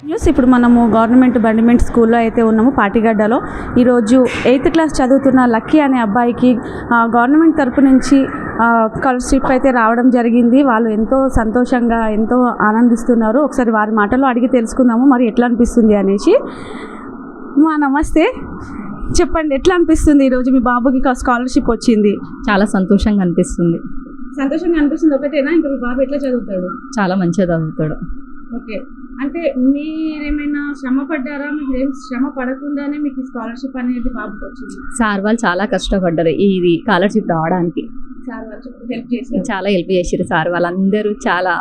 News ఇప్పుడు మనము government బండిమెంట్ స్కూల్లో అయితే ఉన్నాము పాటిగడ్డలో. ఈరోజు 8th క్లాస్ చదువుతున్న లక్కీ అనే అబ్బాయికి గవర్నమెంట్ తరపు నుంచి స్కాలర్షిప్ అయితే రావడం జరిగింది. వాళ్ళు ఎంతో సంతోషంగా ఎంతో ఆనందిస్తున్నారు. ఒకసారి వారి మాటల్లో అడిగి తెలుసుకుందాము మరి ఎట్లా అనిపిస్తుంది అనేసి. నమస్తే, చెప్పండి ఎట్లా అనిపిస్తుంది ఈరోజు మీ బాబుకి స్కాలర్షిప్ వచ్చింది? చాలా సంతోషంగా అనిపిస్తుంది. సంతోషంగా అనిపిస్తుంది ఒకటేనా, ఇంకా మీ బాబు ఎట్లా చదువుతాడు? చాలా మంచిగా చదువుతాడు. ఓకే, అంటే మీరేమైనా శ్రమ పడ్డారా? మీకు ఏం శ్రమ పడకుండానే మీకు స్కాలర్షిప్ అనేది బాబుకి వచ్చింది? సార్ వాళ్ళు చాలా కష్టపడ్డారు ఇది స్కాలర్షిప్ రావడానికి. సార్ వాళ్ళు హెల్ప్ చేశారు, చాలా హెల్ప్ చేసారు. సార్ వాళ్ళందరూ చాలా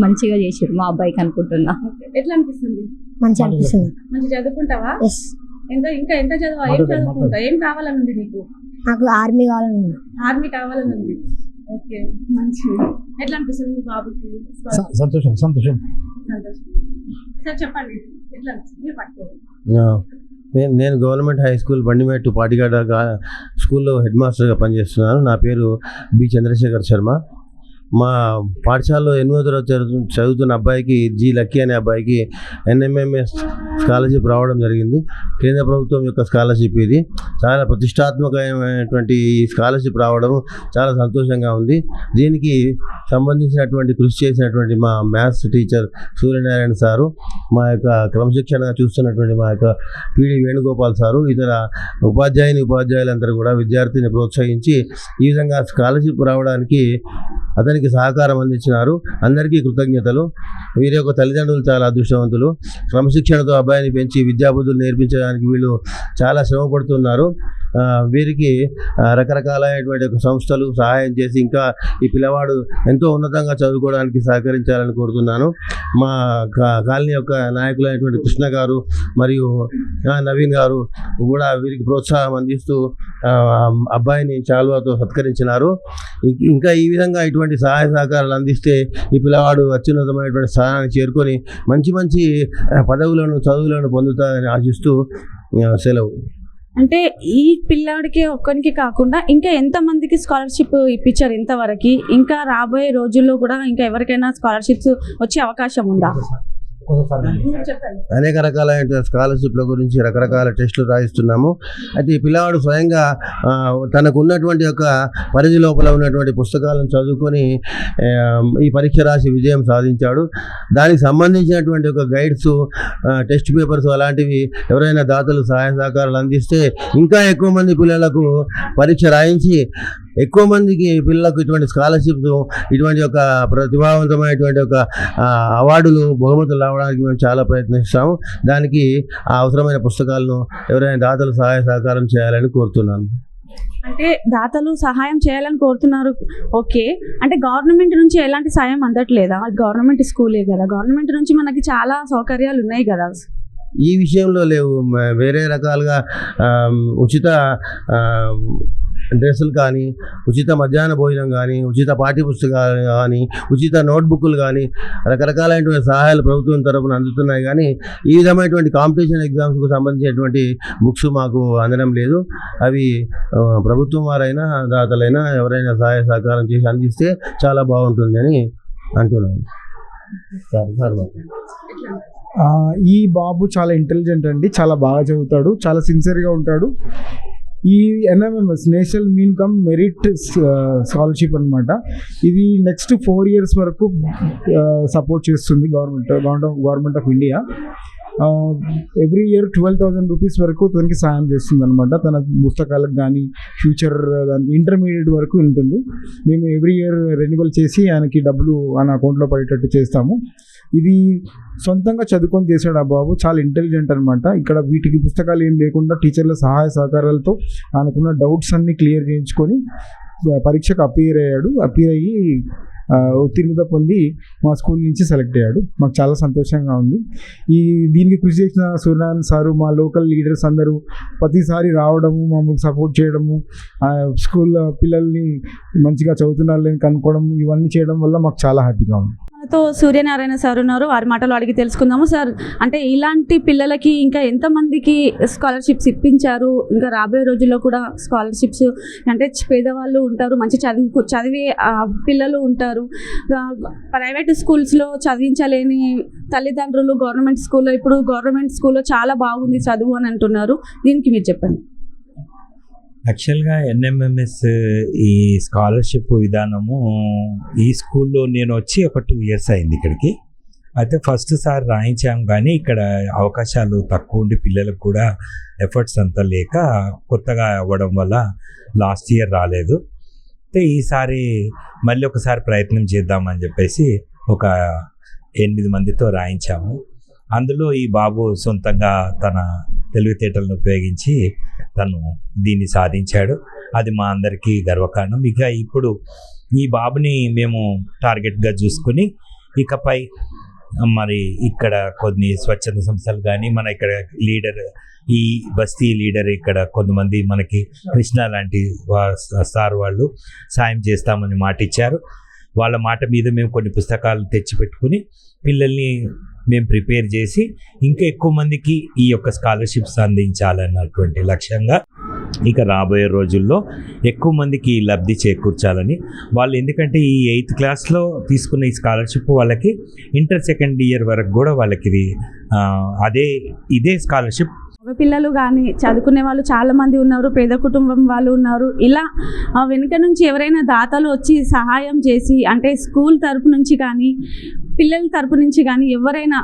మంచిగా చేసారు మా అబ్బాయికి అనుకుంటున్నా. ఎట్లా అనిపిస్తుంది? మంచిగా అనిపిస్తుంది. మంచి చదువుకుంటావా? ఇంకా ఎంత చదువు? ఏం చదువుకుంటావు? ఏం కావాలని ఉంది నీకు? నాకు ఆర్మీ కావాలని ఉంది. ఆర్మీ కావాలని ఉంది. ఓకే, మంచిది. ఎట్లా అనిపిస్తుంది మీ బాబుకి? సంతోషం. సార్ చెప్పండి ఎట్లా అనిపిస్తుంది? నేను గవర్నమెంట్ హై స్కూల్ బండిమెట్టు పాటిగడ్డ స్కూల్లో హెడ్ మాస్టర్గా పనిచేస్తున్నాను. నా పేరు బి చంద్రశేఖర్ శర్మ. మా పాఠశాలలో 8వ తరగతి చదువుతున్న అబ్బాయికి జి లక్కీ అనే అబ్బాయికి NMMS స్కాలర్షిప్ రావడం జరిగింది. కేంద్ర ప్రభుత్వం యొక్క స్కాలర్షిప్ ఇది. చాలా ప్రతిష్టాత్మకమైనటువంటి ఈ స్కాలర్షిప్ రావడం చాలా సంతోషంగా ఉంది. దీనికి సంబంధించినటువంటి కృషి చేసినటువంటి మా మ్యాథ్స్ టీచర్ సూర్యనారాయణ సారు, మా యొక్క క్రమశిక్షణగా చూస్తున్నటువంటి మా యొక్క PD వేణుగోపాల్ సారు, ఇతర ఉపాధ్యాయులందరూ కూడా విద్యార్థిని ప్రోత్సహించి ఈ విధంగా స్కాలర్షిప్ రావడానికి అతనికి సహకారం అందించినారు. అందరికీ కృతజ్ఞతలు. వీరి యొక్క తల్లిదండ్రులు చాలా అదృష్టవంతులు. క్రమశిక్షణతో అబ్బాయిని పెంచి విద్యాబుద్ధులు నేర్పించడానికి వీళ్ళు చాలా శ్రమ పడుతున్నారు. వీరికి రకరకాలైనటువంటి సంస్థలు సహాయం చేసి ఇంకా ఈ పిల్లవాడు ఎంతో ఉన్నతంగా చదువుకోవడానికి సహకరించాలని కోరుతున్నాను. మా కాలనీ యొక్క నాయకులైనటువంటి కృష్ణ గారు మరియు నవీన్ గారు కూడా వీరికి ప్రోత్సాహం అందిస్తూ అబ్బాయిని చాలువాతో సత్కరించినారు. ఇంకా ఈ విధంగా ఇటువంటి సహాయ సహకారాలు అందిస్తే ఈ పిల్లవాడు అత్యున్నతమైనటువంటి స్థానానికి చేరుకొని మంచి మంచి పదవులను చదువులను పొందుతారని ఆశిస్తూ సెలవు. అంటే ఈ పిల్లాడికి ఒక్కరికి కాకుండా ఇంకా ఎంతమందికి స్కాలర్షిప్ ఇప్పించారు ఇంతవరకు? ఇంకా రాబోయే రోజుల్లో కూడా ఇంకా ఎవరికైనా స్కాలర్షిప్స్ వచ్చే అవకాశం ఉందా? అనేక రకాలైన స్కాలర్షిప్ల గురించి రకరకాల టెస్టులు రాయిస్తున్నాము. అయితే ఈ పిల్లవాడు స్వయంగా తనకు ఉన్నటువంటి యొక్క పరిధి లోపల ఉన్నటువంటి పుస్తకాలను చదువుకొని ఈ పరీక్ష రాసి విజయం సాధించాడు. దానికి సంబంధించినటువంటి ఒక గైడ్స్, టెస్ట్ పేపర్స్ అలాంటివి ఎవరైనా దాతలు సహాయ సహకారాలు అందిస్తే ఇంకా ఎక్కువ మంది పిల్లలకు పరీక్ష రాయించి ఎక్కువ మందికి పిల్లలకు ఇటువంటి స్కాలర్షిప్స్, ఇటువంటి ఒక ప్రతిభావంతమైనటువంటి ఒక అవార్డులు, బహుమతులు రావడానికి మేము చాలా ప్రయత్నిస్తాము. దానికి అవసరమైన పుస్తకాలను ఎవరైనా దాతలు సహాయ సహకారం చేయాలని కోరుతున్నాను. అంటే దాతలు సహాయం చేయాలని కోరుతున్నారు. ఓకే, అంటే గవర్నమెంట్ నుంచి ఎలాంటి సాయం అందట్లేదా? గవర్నమెంట్ స్కూలే కదా, గవర్నమెంట్ నుంచి మనకి చాలా సౌకర్యాలు ఉన్నాయి కదా. ఈ విషయంలో లేవు. వేరే రకాలుగా ఉచిత డ్రెస్సులు కానీ, ఉచిత మధ్యాహ్న భోజనం కానీ, ఉచిత పాఠ్య పుస్తకాలు కానీ, ఉచిత నోట్బుక్లు కానీ రకరకాలైనటువంటి సహాయాలు ప్రభుత్వం తరఫున అందుతున్నాయి. కానీ ఈ విధమైనటువంటి కాంపిటీషన్ ఎగ్జామ్స్కు సంబంధించినటువంటి బుక్స్ మాకు అందడం లేదు. అవి ప్రభుత్వం వారైనా దాతలైనా ఎవరైనా సహాయ సహకారం చేసి అందిస్తే చాలా బాగుంటుంది అని అంటున్నాను. ఈ బాబు చాలా ఇంటెలిజెంట్ అండి, చాలా బాగా చదువుతాడు, చాలా సిన్సియర్గా ఉంటాడు. ఈ NMMS national income merit scholarship అనమాట. ఇది నెక్స్ట్ 4 years వరకు సపోర్ట్ చేస్తుంది government of India. Every year 12,000 rupees వరకు తనకి సాయం చేస్తుంది అనమాట. తన పుస్తకాలకు కానీ, ఫ్యూచర్ దానికి ఇంటర్మీడియట్ వరకు ఉంటుంది. మేము ఎవ్రీ ఇయర్ రెన్యువల్ చేసి ఆయనకి డబ్బులు ఆయన అకౌంట్లో పడేటట్టు చేస్తాము. ఇది సొంతంగా చదువుకొని చేశాడు ఆ బాబు, చాలా ఇంటెలిజెంట్ అనమాట. ఇక్కడ వీటికి పుస్తకాలు ఏం లేకుండా టీచర్ల సహాయ సహకారాలతో ఆయనకున్న డౌట్స్ అన్ని క్లియర్ చేయించుకొని పరీక్షకు అపీర్ అయ్యి ఉత్తీర్ణత పొంది మా స్కూల్ నుంచి సెలెక్ట్ అయ్యాడు. మాకు చాలా సంతోషంగా ఉంది. దీనికి కృషి చేసిన సూర్యనారాయణ సారు, మా లోకల్ లీడర్స్ అందరూ ప్రతిసారి రావడము, మమ్మల్ని సపోర్ట్ చేయడము, స్కూల్ పిల్లల్ని మంచిగా చదువుతున్నారని కనుక్కోవడం, ఇవన్నీ చేయడం వల్ల మాకు చాలా హ్యాపీగా ఉంది. తో సూర్యనారాయణ సార్ ఉన్నారు, వారి మాటలు అడిగి తెలుసుకుందాము. సార్, అంటే ఇలాంటి పిల్లలకి ఇంకా ఎంతమందికి స్కాలర్షిప్స్ ఇప్పించారు, ఇంకా రాబోయే రోజుల్లో కూడా స్కాలర్షిప్స్ అంటే పేదవాళ్ళు ఉంటారు, మంచి చదివే పిల్లలు ఉంటారు, ప్రైవేట్ స్కూల్స్లో చదివించలేని తల్లిదండ్రులు గవర్నమెంట్ స్కూల్లో, ఇప్పుడు గవర్నమెంట్ స్కూల్లో చాలా బాగుంది చదువు అని అంటున్నారు, దీనికి మీరు చెప్పండి. యాక్చువల్గా ఎన్ఎంఎంఎస్ ఈ స్కాలర్షిప్ విధానము ఈ స్కూల్లో నేను వచ్చి ఒక 2 years అయింది ఇక్కడికి. అయితే ఫస్ట్ సారి రాయించాము, కానీ ఇక్కడ అవకాశాలు తక్కువ ఉండి పిల్లలకు కూడా ఎఫర్ట్స్ అంతా లేక కొత్తగా అవ్వడం వల్ల లాస్ట్ ఇయర్ రాలేదు. అయితే ఈసారి మళ్ళీ ఒకసారి ప్రయత్నం చేద్దామని చెప్పేసి ఒక 8 మందితో రాయించాము. అందులో ఈ బాబు సొంతంగా తన తెలివితేటలను ఉపయోగించి తను దీన్ని సాధించాడు. అది మా అందరికీ గర్వకారణం. ఇక ఇప్పుడు ఈ బాబుని మేము టార్గెట్గా చూసుకుని ఇకపై మరి ఇక్కడ కొన్ని స్వచ్ఛంద సంస్థలు కానీ మన ఇక్కడ లీడర్ ఈ బస్తీ లీడర్ ఇక్కడ కొంతమంది మనకి కృష్ణ లాంటి సార్ వాళ్ళు సాయం చేస్తామని మాట ఇచ్చారు. వాళ్ళ మాట మీద మేము కొన్ని పుస్తకాలు తెచ్చిపెట్టుకుని పిల్లల్ని మేము ప్రిపేర్ చేసి ఇంకా ఎక్కువ మందికి ఈ యొక్క స్కాలర్షిప్స్ అందించాలన్నటువంటి లక్ష్యంగా ఇక రాబోయే రోజుల్లో ఎక్కువ మందికి లబ్ధి చేకూర్చాలని వాళ్ళు, ఎందుకంటే ఈ 8th క్లాస్లో తీసుకున్న ఈ స్కాలర్షిప్ వాళ్ళకి ఇంటర్ 2nd year వరకు కూడా వాళ్ళకి ఇదే స్కాలర్షిప్. పిల్లలు కానీ చదువుకునే వాళ్ళు చాలామంది ఉన్నారు, పేద కుటుంబం వాళ్ళు ఉన్నారు. ఇలా వెనుక నుంచి ఎవరైనా దాతలు వచ్చి సహాయం చేసి, అంటే స్కూల్ తరపు నుంచి కానీ పిల్లల తరపు నుంచి కానీ ఎవరైనా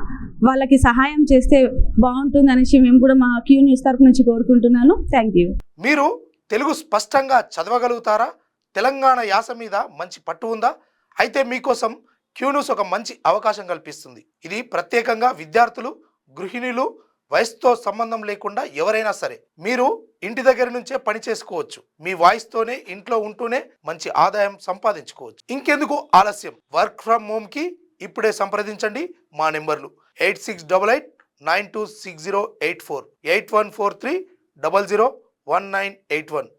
వాళ్ళకి సహాయం చేస్తే బాగుంటుంది అనేసి మేము కూడా మా క్యూ న్యూస్ తరపు నుంచి కోరుకుంటున్నాను. Thank you. మీరు తెలుగు స్పష్టంగా చదవగలుగుతారా? తెలంగాణ యాస మీద మంచి పట్టు ఉందా? అయితే మీకోసం క్యూ న్యూస్ ఒక మంచి అవకాశం కల్పిస్తుంది. ఇది ప్రత్యేకంగా విద్యార్థులు, గృహిణులు, వయసుతో సంబంధం లేకుండా ఎవరైనా సరే మీరు ఇంటి దగ్గర నుంచే పని చేసుకోవచ్చు. మీ వాయిస్తోనే ఇంట్లో ఉంటూనే మంచి ఆదాయం సంపాదించుకోవచ్చు. ఇంకెందుకు ఆలస్యం? వర్క్ ఫ్రమ్ హోమ్ కి ఇప్పుడే సంప్రదించండి. మా నెంబర్లు 8688926084, 8143001981.